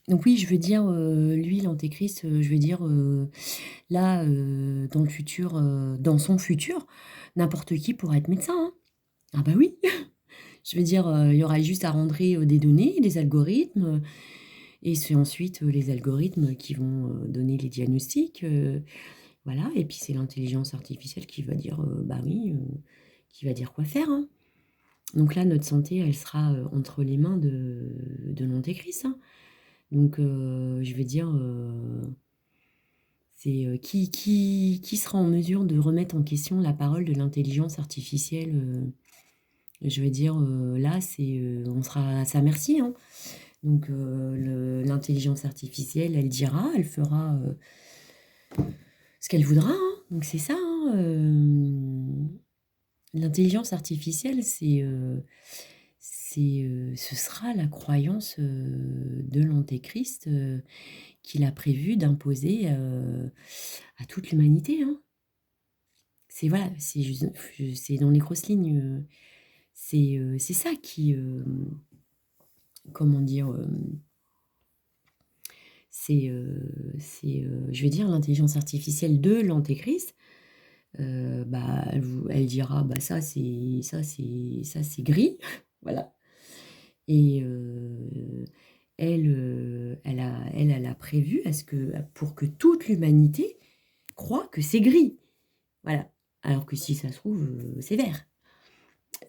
Donc oui, je veux dire, lui, l'antéchrist, je veux dire, là, dans le futur, dans son futur, n'importe qui pourra être médecin, hein. Ah bah oui! Je veux dire, il y aura juste à rentrer, des données, des algorithmes, et c'est ensuite, les algorithmes qui vont, donner les diagnostics, voilà, et puis c'est l'intelligence artificielle qui va dire, bah oui, qui va dire quoi faire, hein. Donc là, notre santé, elle sera, entre les mains de l'antéchrist, hein. Donc je veux dire, c'est, qui sera en mesure de remettre en question la parole de l'intelligence artificielle, je veux dire, là, c'est, on sera à sa merci, hein. Donc l'intelligence artificielle, elle dira, elle fera, ce qu'elle voudra, hein. Donc c'est ça, hein, l'intelligence artificielle, ce sera la croyance, de l'antéchrist, qu'il a prévu d'imposer, à toute l'humanité, hein. C'est voilà, c'est dans les grosses lignes, c'est ça qui, comment dire? Je veux dire, l'intelligence artificielle de l'antéchrist, bah, elle dira: «Bah, ça c'est gris», voilà, et elle a prévu à ce que pour que toute l'humanité croit que c'est gris, voilà. Alors que si ça se trouve, c'est vert.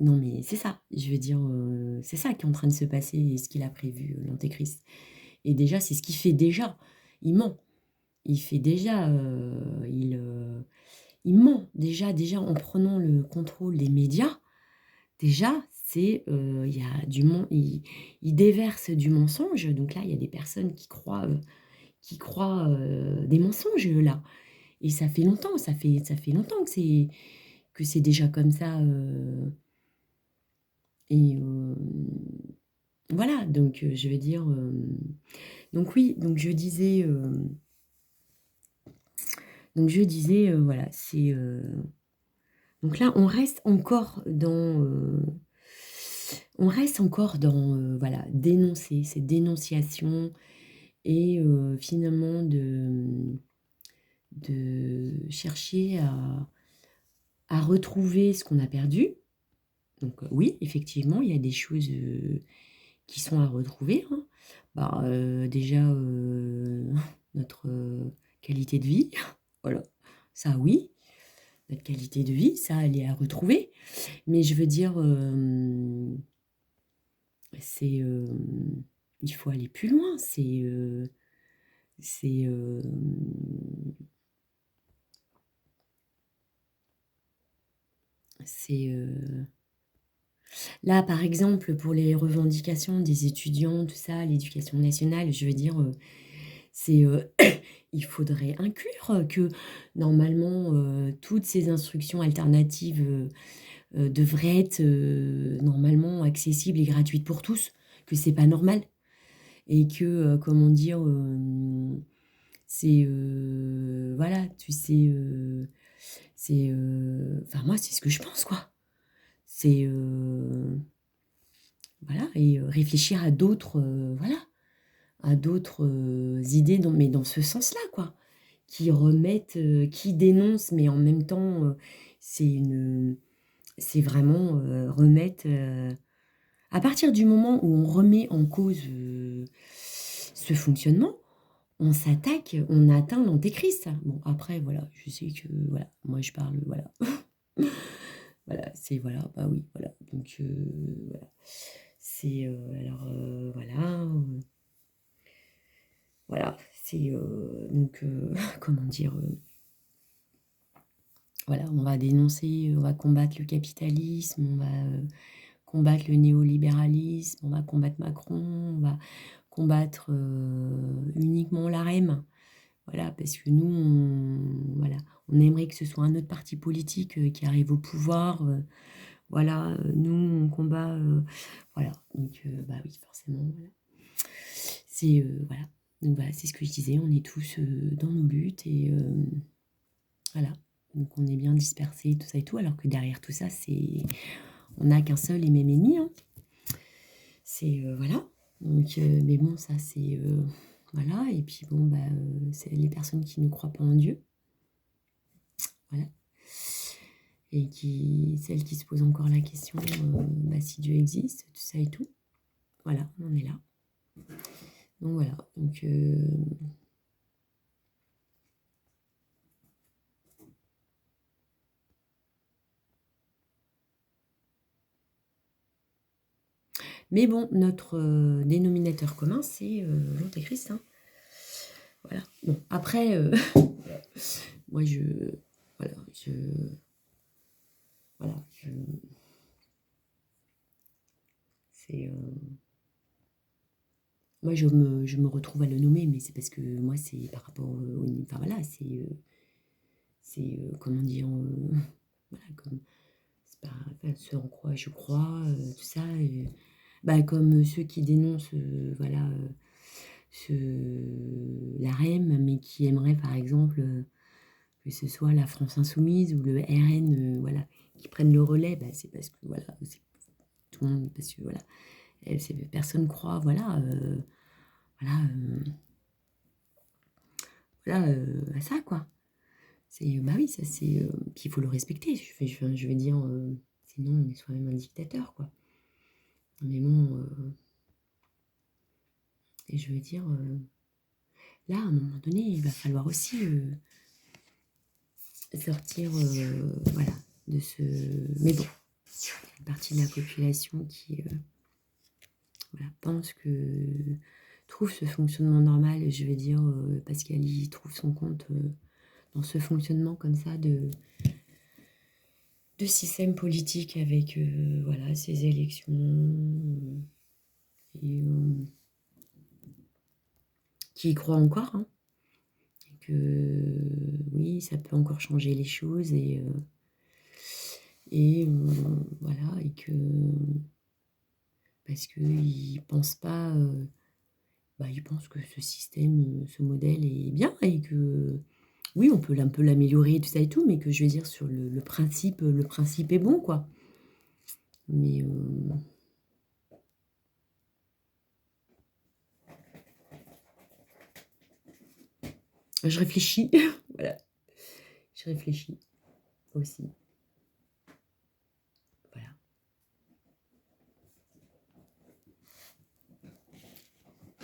Non, mais c'est ça, je veux dire, c'est ça qui est en train de se passer et ce qu'il a prévu, l'antéchrist, et déjà, c'est ce qu'il fait déjà. Il ment. Il fait déjà, il ment déjà en prenant le contrôle des médias. Déjà, c'est, il y a du il déverse du mensonge, donc là, il y a des personnes qui croient, des mensonges, là, et ça fait longtemps, ça fait longtemps que c'est déjà comme ça, et voilà, donc je veux dire, donc oui, donc je disais, voilà, donc là, on reste encore dans, voilà, dénoncer, cette dénonciation, et finalement de chercher à retrouver ce qu'on a perdu. Donc oui, effectivement, il y a des choses, qui sont à retrouver, hein. Bah, déjà, notre, qualité de vie, voilà, ça oui, notre qualité de vie, ça, elle est à retrouver. Mais je veux dire, c'est, il faut aller plus loin. C'est, c'est, là, par exemple, pour les revendications des étudiants, tout ça, l'éducation nationale, je veux dire, c'est, il faudrait inclure, que normalement, toutes ces instructions alternatives, devraient être, normalement accessibles et gratuites pour tous, que c'est pas normal, et que, comment dire? C'est, voilà, tu sais, enfin moi, c'est ce que je pense, quoi. C'est, voilà, et réfléchir à d'autres, voilà, à d'autres, idées mais dans ce sens-là, quoi. Qui dénoncent, mais en même temps, c'est vraiment, remettre, à partir du moment où on remet en cause, ce fonctionnement, on atteint l'antéchrist. Bon, après, voilà, je sais que, voilà, moi je parle, voilà. Voilà, c'est, voilà, bah oui, voilà, donc voilà. C'est, alors, voilà, c'est, donc comment dire? Voilà, on va dénoncer, on va combattre le capitalisme, on va, combattre le néolibéralisme, on va combattre Macron, on va combattre, uniquement l'AREM. Voilà, parce que nous, voilà, on aimerait que ce soit un autre parti politique, qui arrive au pouvoir, voilà, nous, on combat, voilà, donc bah oui, forcément, voilà. C'est, voilà, donc voilà, c'est ce que je disais, on est tous, dans nos luttes, et voilà, donc on est bien dispersés, tout ça et tout, alors que derrière tout ça, on n'a qu'un seul et même ennemi, hein. C'est, voilà. Donc, mais bon, ça c'est, voilà. Et puis bon, bah, c'est les personnes qui ne croient pas en Dieu, voilà. Et celles qui se posent encore la question, bah, si Dieu existe, tout ça et tout. Voilà, on en est là. Donc voilà, donc mais bon, notre, dénominateur commun, c'est, l'antéchrist, hein. Voilà. Bon, après, moi voilà, voilà, c'est, moi je me retrouve à le nommer, mais c'est parce que moi c'est par rapport, au enfin voilà, comment dire? Voilà, comme c'est pas enfin, ce en quoi je crois, tout ça, bah, comme ceux qui dénoncent, voilà, la REM, mais qui aimeraient par exemple, que ce soit la France insoumise ou le RN, voilà, qui prennent le relais, bah, c'est parce que voilà, c'est tout le monde parce que voilà, personne croit, voilà, voilà, voilà, à ça quoi. C'est bah oui, ça c'est, puis il faut le respecter. Je veux dire, sinon on est soi-même un dictateur quoi. Mais bon, et je veux dire, là à un moment donné, il va falloir aussi, sortir, voilà, de ce mais bon, une partie de la population qui, voilà, pense que trouve ce fonctionnement normal, je vais dire, parce qu'elle y trouve son compte, dans ce fonctionnement comme ça de système politique avec, voilà, ces élections, et qui y croient encore, hein, et que oui, ça peut encore changer les choses et voilà et que parce qu'ils pensent pas, bah, ils pensent que ce système, ce modèle est bien et que oui, on peut un peu l'améliorer, tout ça et tout, mais que je veux dire sur le principe est bon, quoi. Mais je réfléchis, voilà, je réfléchis aussi.